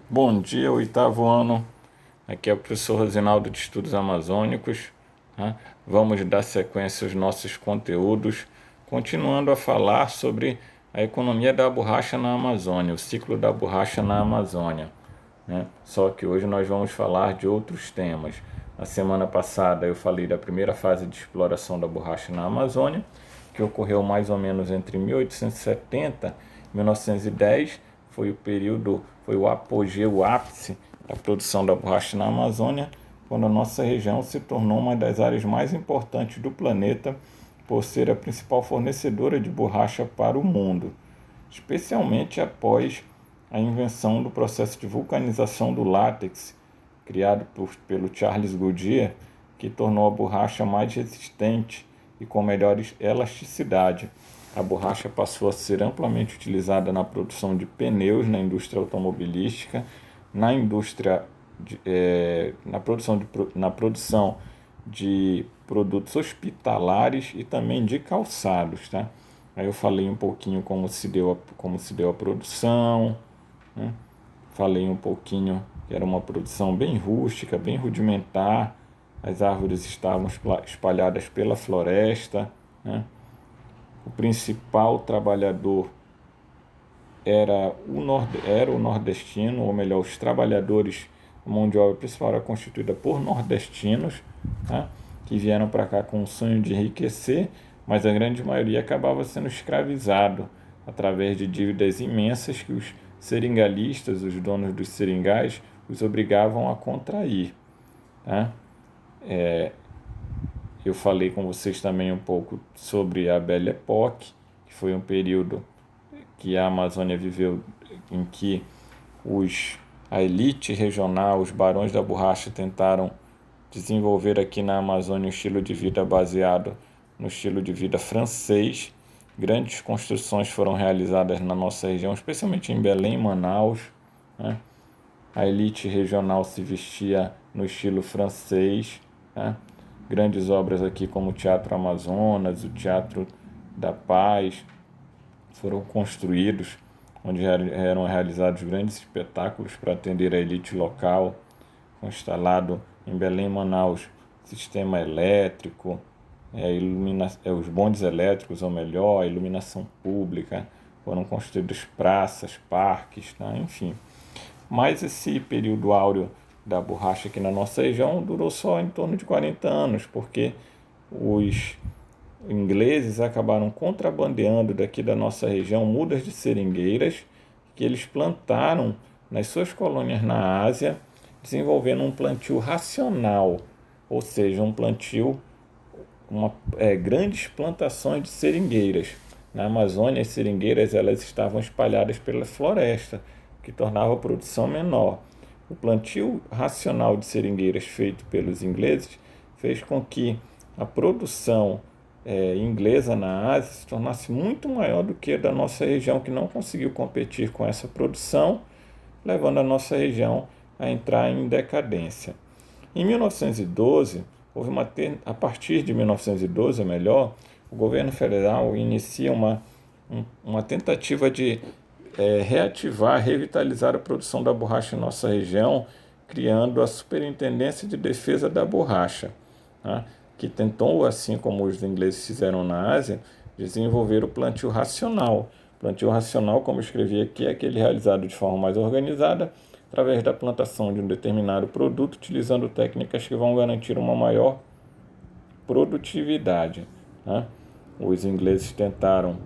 Bom dia, oitavo ano. Aqui é o professor Rosinaldo de Estudos Amazônicos, né? Vamos dar sequência aos nossos conteúdos, continuando a falar sobre a economia da borracha na Amazônia, o ciclo da borracha na Amazônia, né? Só que hoje nós vamos falar de outros temas. Na semana passada eu falei da primeira fase de exploração da borracha na Amazônia, que ocorreu mais ou menos entre 1870 e 1910. Foi o período, foi o apogeu, o ápice da produção da borracha na Amazônia, quando a nossa região se tornou uma das áreas mais importantes do planeta por ser a principal fornecedora de borracha para o mundo, especialmente após a invenção do processo de vulcanização do látex, criado pelo Charles Goodyear, que tornou a borracha mais resistente e com melhor elasticidade. A borracha passou a ser amplamente utilizada na produção de pneus na indústria automobilística, na indústria na produção de produtos hospitalares e também de calçados, tá? Aí eu falei um pouquinho como se deu a produção, né? Falei um pouquinho que era uma produção bem rústica, bem rudimentar. As árvores estavam espalhadas pela floresta, né? O principal trabalhador era o nordestino, ou melhor, os trabalhadores, a mão de obra principal era constituída por nordestinos, tá? Que vieram para cá com o sonho de enriquecer, mas a grande maioria acabava sendo escravizado através de dívidas imensas que os seringalistas, os donos dos seringais, os obrigavam a contrair, tá? Eu falei com vocês também um pouco sobre a Belle Époque, que foi um período que a Amazônia viveu em que a elite regional, os barões da borracha tentaram desenvolver aqui na Amazônia um estilo de vida baseado no estilo de vida francês. Grandes construções foram realizadas na nossa região, especialmente em Belém e Manaus, né? A elite regional se vestia no estilo francês, né? Grandes obras aqui como o Teatro Amazonas, o Teatro da Paz, foram construídos, onde eram realizados grandes espetáculos para atender a elite local. Foi instalado em Belém e Manaus sistema elétrico, os bondes elétricos, ou melhor, a iluminação pública, foram construídas praças, parques, tá? Enfim. Mas esse período áureo da borracha aqui na nossa região durou só em torno de 40 anos, porque os ingleses acabaram contrabandeando daqui da nossa região mudas de seringueiras que eles plantaram nas suas colônias na Ásia, desenvolvendo um plantio racional, ou seja, um plantio, grandes plantações de seringueiras. Na Amazônia, as seringueiras elas estavam espalhadas pela floresta, que tornava a produção menor. O plantio racional de seringueiras feito pelos ingleses fez com que a produção inglesa na Ásia se tornasse muito maior do que a da nossa região, que não conseguiu competir com essa produção, levando a nossa região a entrar em decadência. Em 1912, a partir de 1912, ou melhor, o governo federal inicia uma tentativa de reativar, revitalizar a produção da borracha em nossa região, criando a Superintendência de Defesa da Borracha, tá? Que tentou, assim como os ingleses fizeram na Ásia, desenvolver o plantio racional. Plantio racional, como eu escrevi aqui, é aquele realizado de forma mais organizada, através da plantação de um determinado produto, utilizando técnicas que vão garantir uma maior produtividade, né? Os ingleses tentaram,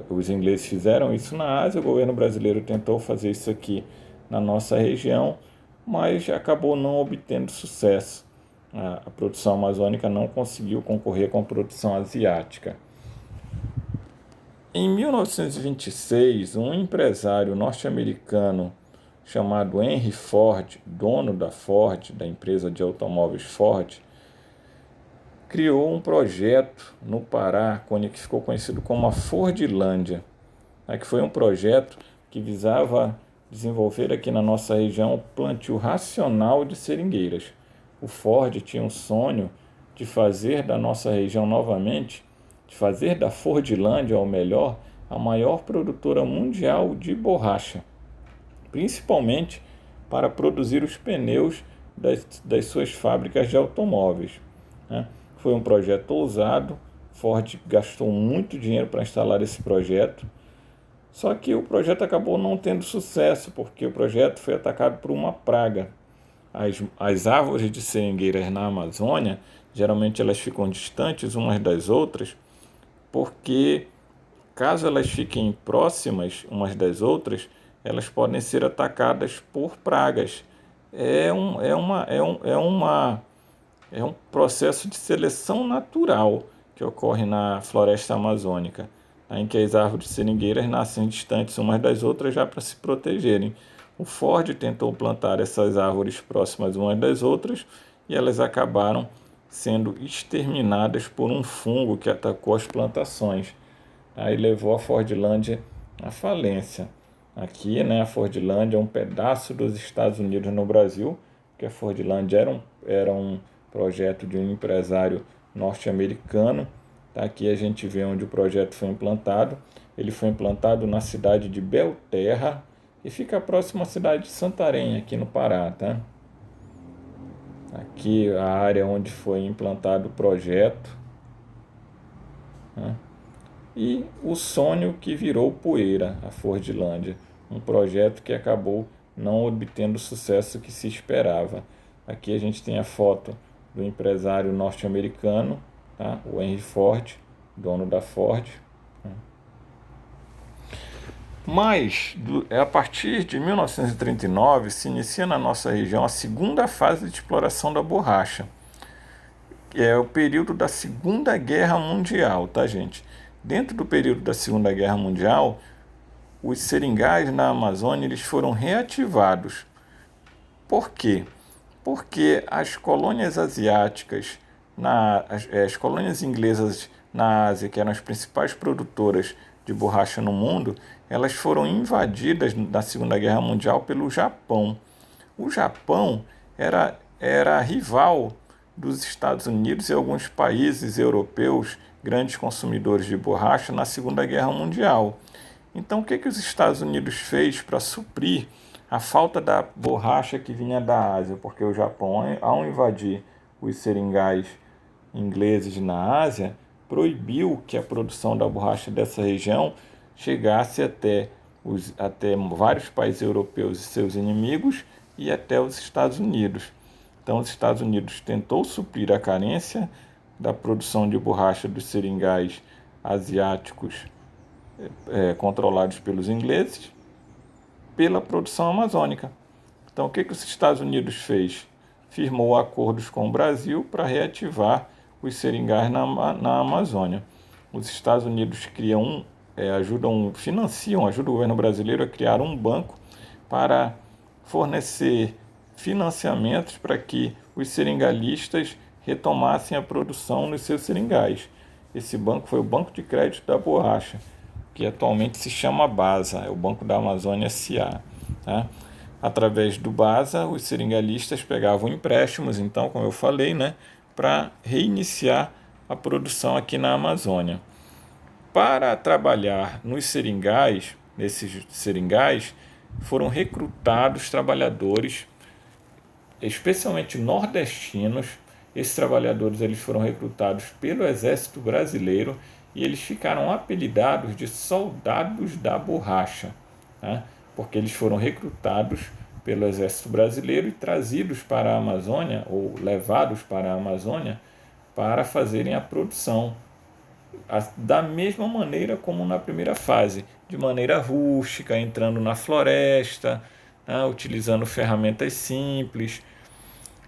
os ingleses fizeram isso na Ásia, o governo brasileiro tentou fazer isso aqui na nossa região, mas acabou não obtendo sucesso. A produção amazônica não conseguiu concorrer com a produção asiática. Em 1926, um empresário norte-americano chamado Henry Ford, dono da empresa de automóveis Ford, criou um projeto no Pará, que ficou conhecido como a Fordlândia, que foi um projeto que visava desenvolver aqui na nossa região o plantio racional de seringueiras. O Ford tinha um sonho de fazer da nossa região novamente, de fazer da Fordlândia, ou melhor, a maior produtora mundial de borracha. principalmente para produzir os pneus das suas fábricas de automóveis, né? Foi um projeto ousado, Ford gastou muito dinheiro para instalar esse projeto, só que o projeto acabou não tendo sucesso, porque o projeto foi atacado por uma praga. As árvores de seringueiras na Amazônia, geralmente elas ficam distantes umas das outras, porque caso elas fiquem próximas umas das outras, elas podem ser atacadas por pragas. É um processo de seleção natural que ocorre na floresta amazônica, em que as árvores seringueiras nascem distantes umas das outras já para se protegerem. O Ford tentou plantar essas árvores próximas umas das outras e elas acabaram sendo exterminadas por um fungo que atacou as plantações. Aí levou a Fordlândia à falência. Aqui, né, a Fordlândia é um pedaço dos Estados Unidos no Brasil, porque a Fordlândia era um projeto de um empresário norte-americano. Tá? Aqui a gente vê onde o projeto foi implantado. Ele foi implantado na cidade de Belterra, e fica próximo à cidade de Santarém, aqui no Pará. Tá? Aqui a área onde foi implantado o projeto. Né? E o sonho que virou poeira, a Fordlândia, um projeto que acabou não obtendo o sucesso que se esperava. Aqui a gente tem a foto do empresário norte-americano, tá? O Henry Ford, dono da Ford. Mas, a partir de 1939, se inicia na nossa região a segunda fase de exploração da borracha. É o período da Segunda Guerra Mundial, tá, gente? Dentro do período da Segunda Guerra Mundial, os seringais na Amazônia eles foram reativados. Por quê? Porque as colônias asiáticas, as colônias inglesas na Ásia, que eram as principais produtoras de borracha no mundo, elas foram invadidas na Segunda Guerra Mundial pelo Japão. O Japão era rival dos Estados Unidos e alguns países europeus, grandes consumidores de borracha, na Segunda Guerra Mundial. Então, o que os Estados Unidos fez para suprir a falta da borracha que vinha da Ásia? Porque o Japão, ao invadir os seringais ingleses na Ásia, proibiu que a produção da borracha dessa região chegasse até vários países europeus e seus inimigos e até os Estados Unidos. Então, os Estados Unidos tentou suprir a carência da produção de borracha dos seringais asiáticos controlados pelos ingleses pela produção amazônica. Então, o que os Estados Unidos fez? Firmou acordos com o Brasil para reativar os seringais na Amazônia. Os Estados Unidos ajudam o governo brasileiro a criar um banco para fornecer financiamentos para que os seringalistas retomassem a produção nos seus seringais. Esse banco foi o Banco de Crédito da Borracha, que atualmente se chama BASA, é o Banco da Amazônia S.A. Tá? Através do BASA, os seringalistas pegavam empréstimos, então, como eu falei, né, para reiniciar a produção aqui na Amazônia. Para trabalhar nesses seringais, foram recrutados trabalhadores, especialmente nordestinos. Esses trabalhadores eles foram recrutados pelo Exército Brasileiro e eles ficaram apelidados de soldados da borracha, né? Porque eles foram recrutados pelo Exército Brasileiro e trazidos para a Amazônia, ou levados para a Amazônia, para fazerem a produção da mesma maneira como na primeira fase, de maneira rústica, entrando na floresta, né, utilizando ferramentas simples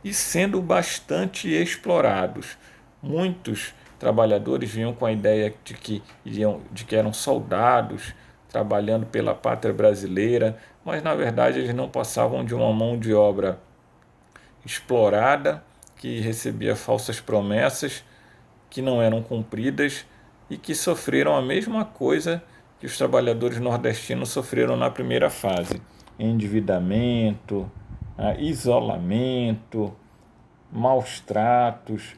e sendo bastante explorados. Muitos trabalhadores vinham com a ideia de que eram soldados trabalhando pela pátria brasileira, mas na verdade eles não passavam de uma mão de obra explorada, que recebia falsas promessas que não eram cumpridas e que sofreram a mesma coisa que os trabalhadores nordestinos sofreram na primeira fase: endividamento, isolamento, maus tratos.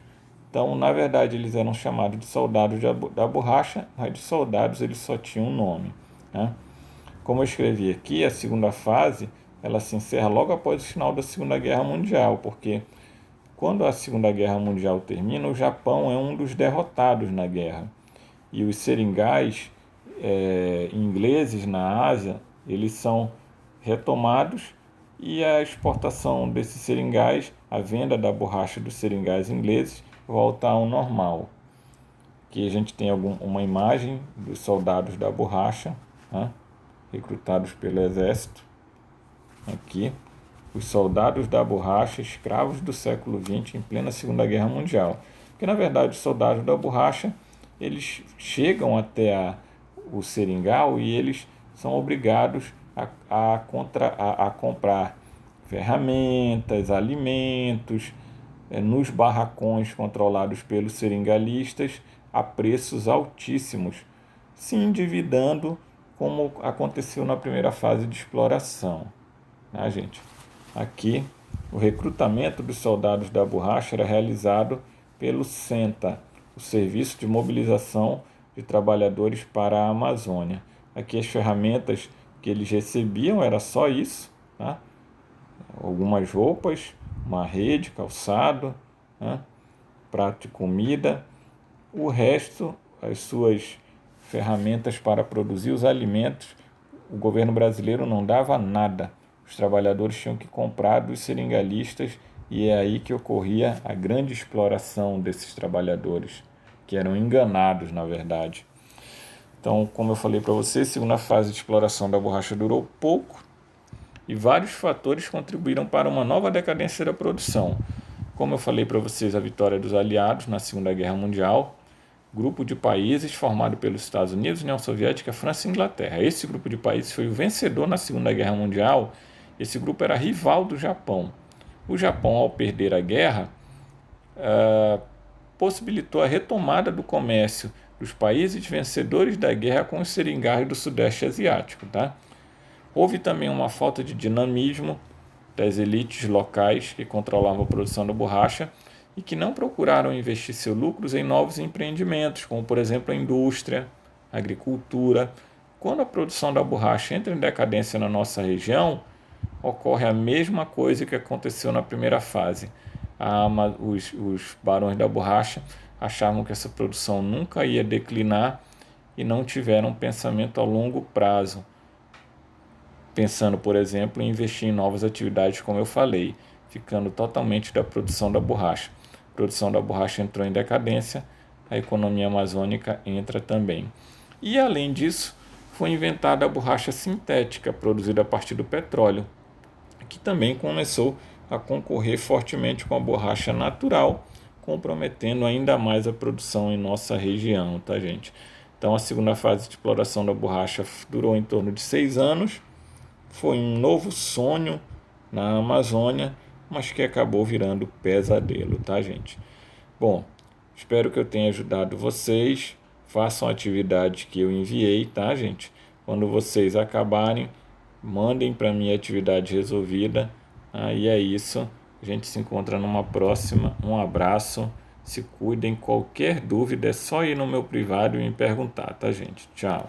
Então, na verdade, eles eram chamados de soldados da borracha, mas de soldados eles só tinham um nome, né? Como eu escrevi aqui, a segunda fase ela se encerra logo após o final da Segunda Guerra Mundial, porque quando a Segunda Guerra Mundial termina, o Japão é um dos derrotados na guerra. E os seringais ingleses na Ásia, eles são retomados e a exportação desses seringais, a venda da borracha dos seringais ingleses volta ao normal. Aqui a gente tem uma imagem dos soldados da borracha, né, recrutados pelo exército. Aqui, os soldados da borracha, escravos do século XX em plena Segunda Guerra Mundial. Porque, na verdade, os soldados da borracha, eles chegam até o seringal e eles são obrigados a comprar ferramentas, alimentos, nos barracões controlados pelos seringalistas a preços altíssimos, se endividando como aconteceu na primeira fase de exploração. Gente? Aqui, o recrutamento dos soldados da borracha era realizado pelo SENTA, o Serviço de Mobilização de Trabalhadores para a Amazônia. Aqui as ferramentas que eles recebiam era só isso, tá? Algumas roupas, uma rede, calçado, né? Prato de comida. O resto, as suas ferramentas para produzir os alimentos, o governo brasileiro não dava nada. Os trabalhadores tinham que comprar dos seringalistas e é aí que ocorria a grande exploração desses trabalhadores, que eram enganados, na verdade. Então, como eu falei para você, a segunda fase de exploração da borracha durou pouco e vários fatores contribuíram para uma nova decadência da produção. Como eu falei para vocês, a vitória dos aliados na Segunda Guerra Mundial, grupo de países formado pelos Estados Unidos, União Soviética, França e Inglaterra. Esse grupo de países foi o vencedor na Segunda Guerra Mundial. Esse grupo era rival do Japão. O Japão, ao perder a guerra, possibilitou a retomada do comércio dos países vencedores da guerra com os seringais do Sudeste Asiático. Tá? Houve também uma falta de dinamismo das elites locais que controlavam a produção da borracha e que não procuraram investir seus lucros em novos empreendimentos, como por exemplo a indústria, a agricultura. Quando a produção da borracha entra em decadência na nossa região, ocorre a mesma coisa que aconteceu na primeira fase. Os barões da borracha achavam que essa produção nunca ia declinar e não tiveram um pensamento a longo prazo, pensando, por exemplo, em investir em novas atividades, como eu falei, ficando totalmente da produção da borracha. A produção da borracha entrou em decadência, a economia amazônica entra também. E, além disso, foi inventada a borracha sintética, produzida a partir do petróleo, que também começou a concorrer fortemente com a borracha natural, comprometendo ainda mais a produção em nossa região, tá, gente? Então, a segunda fase de exploração da borracha durou em torno de 6 anos, foi um novo sonho na Amazônia, mas que acabou virando pesadelo, tá, gente? Bom, espero que eu tenha ajudado vocês. Façam a atividade que eu enviei, tá, gente? Quando vocês acabarem, mandem para mim a atividade resolvida. E é isso. A gente se encontra numa próxima. Um abraço. Se cuidem. Qualquer dúvida é só ir no meu privado e me perguntar, tá, gente? Tchau.